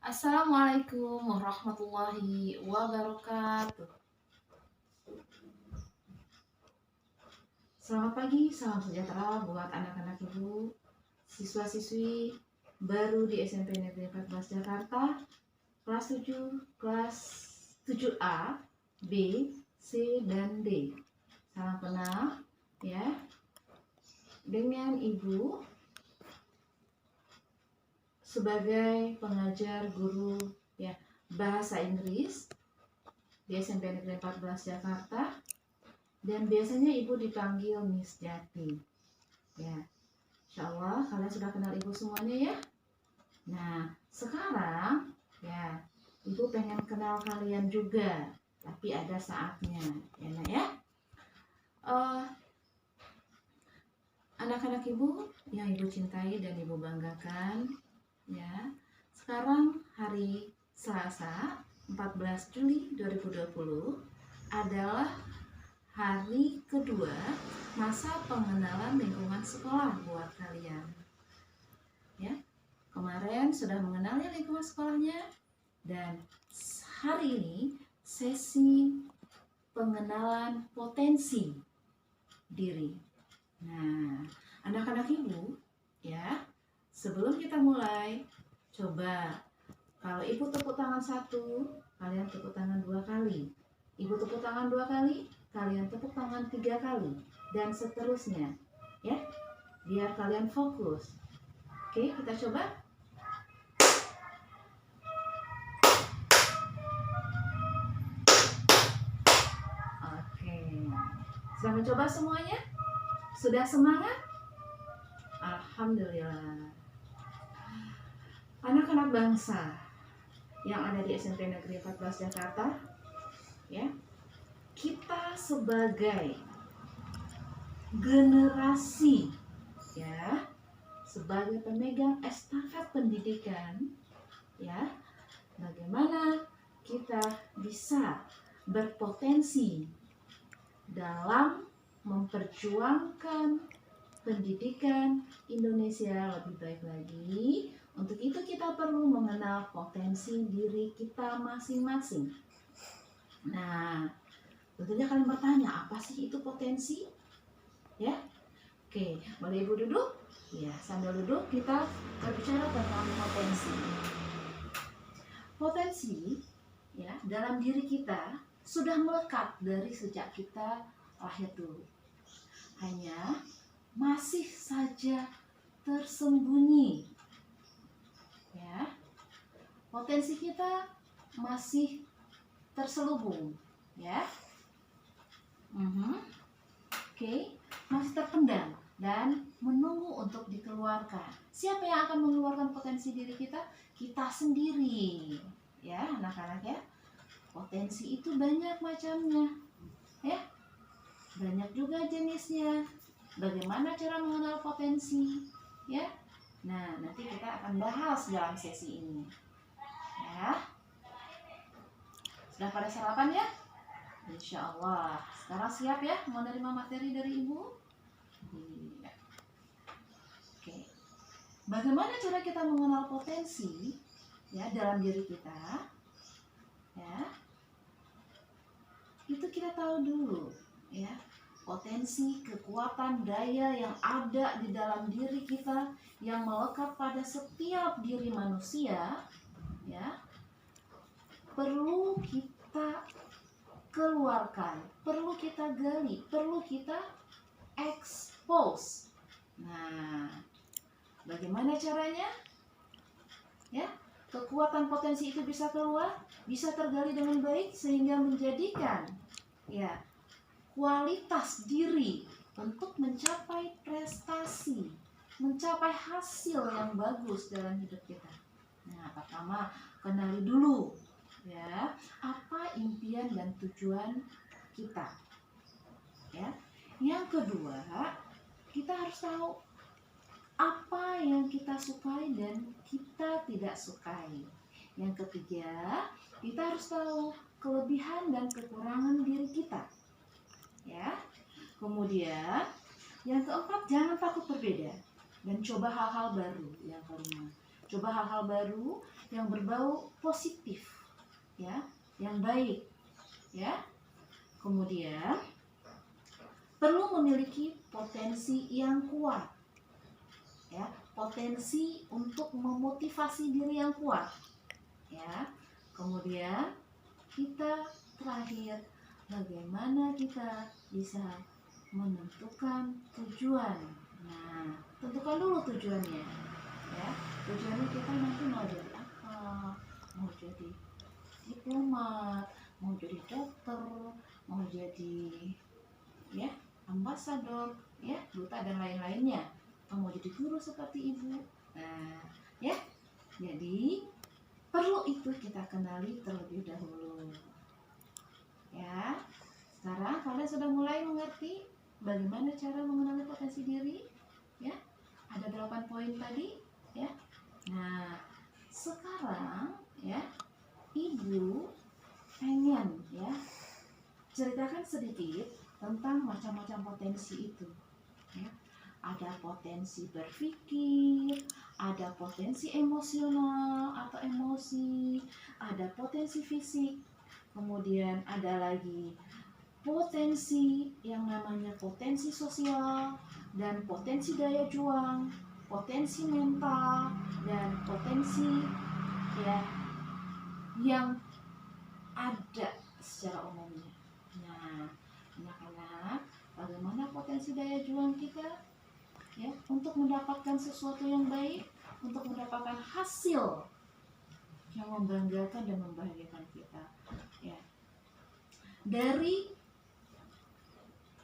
Assalamualaikum warahmatullahi wabarakatuh. Selamat pagi, salam sejahtera buat anak-anak ibu, siswa-siswi baru di SMP Negeri 14 Jakarta, kelas 7, kelas 7A, B, C, dan D. Salam kenal ya. Dengan ibu sebagai pengajar guru ya bahasa Inggris di SMP Negeri 14 Jakarta, dan biasanya ibu dipanggil Miss Jati ya. Insya Allah kalian sudah kenal ibu semuanya ya. Nah sekarang ya ibu pengen kenal kalian juga, tapi ada saatnya ya nak ya. Anak-anak ibu yang ibu cintai dan ibu banggakan ya, sekarang hari Selasa 14 Juli 2020 adalah hari kedua masa pengenalan lingkungan sekolah buat kalian ya. Kemarin sudah mengenali lingkungan sekolahnya, dan hari ini sesi pengenalan potensi diri. Nah anak-anak ibu ya, sebelum kita mulai, coba kalau ibu tepuk tangan 1, kalian tepuk tangan 2 kali. Ibu tepuk tangan 2 kali, kalian tepuk tangan 3 kali, dan seterusnya ya, biar kalian fokus. Oke, kita coba. Oke, sudah mencoba semuanya? Sudah semangat? Alhamdulillah. Anak-anak bangsa yang ada di SMP Negeri 14 Jakarta ya, kita sebagai generasi ya, sebagai pemegang estafet pendidikan ya, bagaimana kita bisa berpotensi dalam memperjuangkan pendidikan Indonesia lebih baik lagi. Untuk itu kita perlu mengenal potensi diri kita masing-masing. Nah, tentunya kalian bertanya, apa sih itu potensi? Ya, oke, boleh ibu duduk? Ya, sambil duduk kita berbicara tentang potensi. Potensi ya dalam diri kita sudah melekat dari sejak kita lahir dulu. Hanya masih saja tersembunyi. Ya, potensi kita masih terselubung, ya. Oke, masih terpendam dan menunggu untuk dikeluarkan. Siapa yang akan mengeluarkan potensi diri kita? Kita sendiri, ya anak-anak ya. Potensi itu banyak macamnya, ya. Banyak juga jenisnya. Bagaimana cara mengenal potensi, ya? Nah, nanti kita akan bahas dalam sesi ini. Ya. Sudah pada sarapan ya? Insya Allah. Sekarang siap ya menerima materi dari Ibu? Iya. Oke. Bagaimana cara kita mengenal potensi ya dalam diri kita? Ya. Itu kita tahu dulu, ya. Potensi, kekuatan, daya yang ada di dalam diri kita yang melekat pada setiap diri manusia, ya, perlu kita keluarkan, perlu kita gali, perlu kita expose. Nah, bagaimana caranya? Ya, kekuatan potensi itu bisa keluar, bisa tergali dengan baik sehingga menjadikan ya kualitas diri untuk mencapai prestasi, mencapai hasil yang bagus dalam hidup kita. Nah, pertama kenali dulu ya apa impian dan tujuan kita. Ya. Yang kedua, kita harus tahu apa yang kita sukai dan kita tidak sukai. Yang ketiga, kita harus tahu kelebihan dan kekurangan diri kita. Ya. Kemudian, yang keempat, jangan takut berbeda dan coba hal-hal baru. Yang kelima, Coba hal-hal baru yang berbau positif, ya, yang baik, ya. Kemudian perlu memiliki potensi yang kuat, ya, potensi untuk memotivasi diri yang kuat, ya. Kemudian kita terakhir, bagaimana kita bisa menentukan tujuan. Nah, tentukan dulu tujuannya, ya. Tujuannya kita nanti mau jadi apa, mau jadi diplomat, mau jadi dokter, mau jadi, ya, ambasador, ya, duta dan lain-lainnya, atau mau jadi guru seperti ibu. Nah, ya, jadi perlu itu kita kenali terlebih dahulu, ya. Sekarang kalian sudah mulai mengerti bagaimana cara mengenali potensi diri, ya. Ada 8 poin tadi, ya. Nah, sekarang, ya, ibu pengen, ya, ceritakan sedikit tentang macam-macam potensi itu, ya. Ada potensi berpikir, ada potensi emosional atau emosi, ada potensi fisik, kemudian ada lagi potensi yang namanya potensi sosial, dan potensi daya juang, potensi mental, dan potensi, ya, yang ada secara umumnya. Nah, anak-anak, bagaimana potensi daya juang kita, ya, untuk mendapatkan sesuatu yang baik, untuk mendapatkan hasil yang membanggakan dan membahagiakan kita, ya. Dari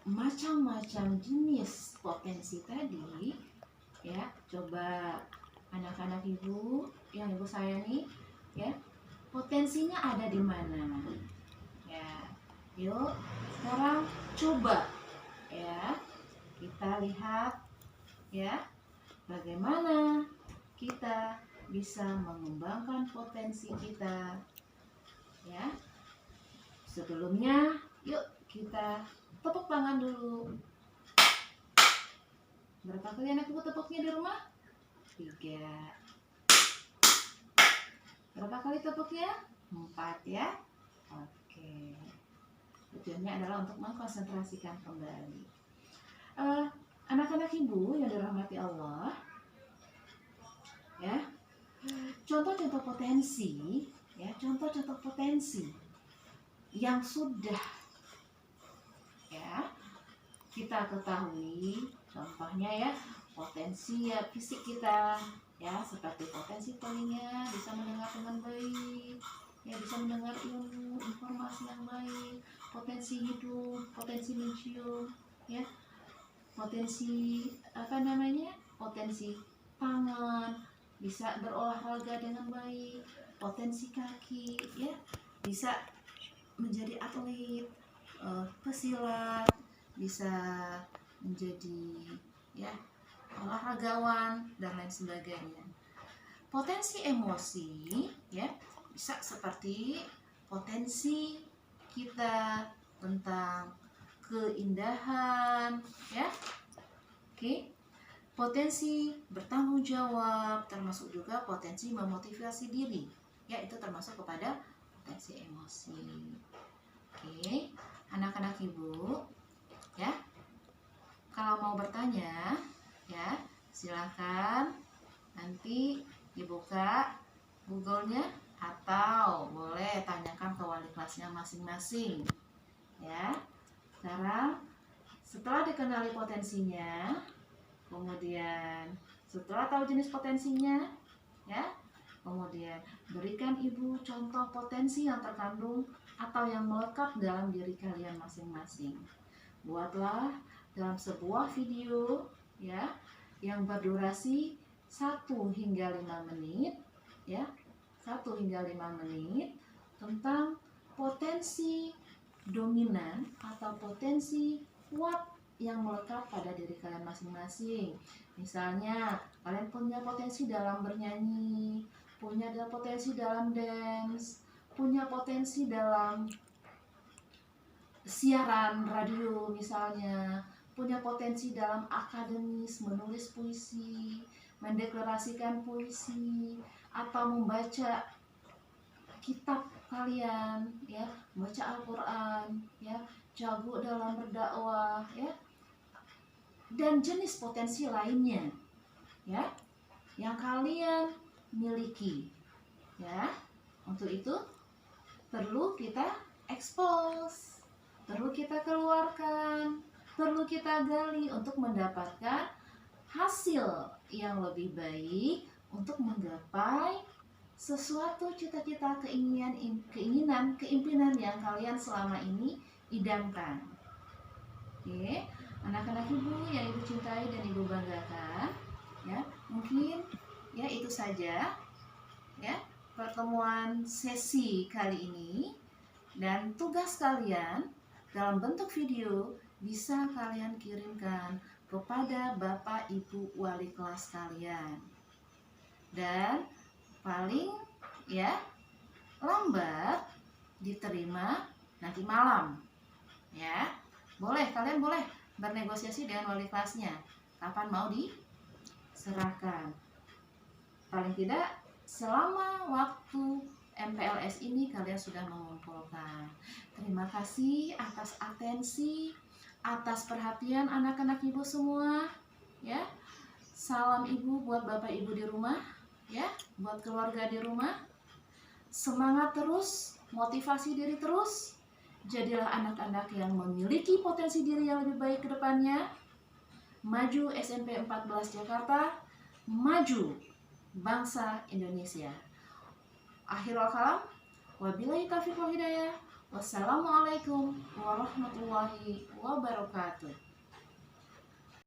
macam-macam jenis potensi tadi, ya, coba anak-anak ibu yang ibu sayangi, ya, potensinya ada di mana, ya. Yuk sekarang coba, ya, kita lihat, ya, bagaimana kita bisa mengembangkan potensi kita, ya. Sebelumnya yuk kita tepuk tangan dulu. Berapa kali anak ibu tepuknya di rumah? 3. Berapa kali tepuknya? 4, ya. Oke. Tujuannya adalah untuk mengkonsentrasikan kembali. Anak-anak ibu yang dirahmati Allah, ya, contoh-contoh potensi, ya, contoh-contoh potensi yang sudah, ya, kita ketahui, contohnya, ya, potensi, ya, fisik kita, ya, seperti potensi telinga bisa mendengar dengan baik, ya, bisa mendengar ilmu informasi yang baik, potensi hidung, potensi mencium, ya, potensi potensi tangan bisa berolahraga dengan baik, potensi kaki, ya, bisa menjadi atlet, pesilat, bisa menjadi, ya, olahragawan dan lain sebagainya. Potensi emosi, ya, bisa seperti potensi kita tentang keindahan, ya. Oke. Potensi bertanggung jawab, termasuk juga potensi memotivasi diri, ya, itu termasuk kepada potensi emosi. Oke, anak-anak ibu, ya, kalau mau bertanya, ya, silakan nanti dibuka Google-nya atau boleh tanyakan ke wali kelasnya masing-masing, ya. Sekarang setelah dikenali potensinya, kemudian setelah tahu jenis potensinya, ya, kemudian berikan ibu contoh potensi yang terkandung atau yang melekat dalam diri kalian masing-masing. Buatlah dalam sebuah video, ya, yang berdurasi 1 hingga 5 menit, ya, 1 hingga 5 menit tentang potensi dominan atau potensi kuat yang melekat pada diri kalian masing-masing. Misalnya, kalian punya potensi dalam bernyanyi, punya potensi dalam dance, punya potensi dalam siaran radio misalnya, punya potensi dalam akademis, menulis puisi, mendeklarasikan puisi atau membaca kitab kalian, ya, membaca Al-Quran, ya, jago dalam berdakwah, ya, dan jenis potensi lainnya, ya, yang kalian miliki, ya. Untuk itu perlu kita expose, perlu kita keluarkan, perlu kita gali untuk mendapatkan hasil yang lebih baik untuk menggapai sesuatu cita-cita, keinginan, keimpinan yang kalian selama ini idamkan. Oke, anak-anak ibu yang ibu cintai dan ibu banggakan, ya, mungkin ya itu saja, ya, pertemuan sesi kali ini, dan tugas kalian dalam bentuk video bisa kalian kirimkan kepada Bapak Ibu wali kelas kalian, dan paling ya lambat diterima nanti malam, ya. Kalian boleh bernegosiasi dengan wali kelasnya kapan mau diserahkan. Paling tidak selama waktu MPLS ini kalian sudah mengumpulkan. Terima kasih atas atensi, atas perhatian anak-anak ibu semua, ya. Salam ibu buat bapak ibu di rumah, ya, buat keluarga di rumah. Semangat terus, motivasi diri terus. Jadilah anak-anak yang memiliki potensi diri yang lebih baik ke depannya. Maju SMP 14 Jakarta, maju bangsa Indonesia. Akhirul kalam, wabillahi taufiq wal hidayah. Wassalamualaikum warahmatullahi wabarakatuh.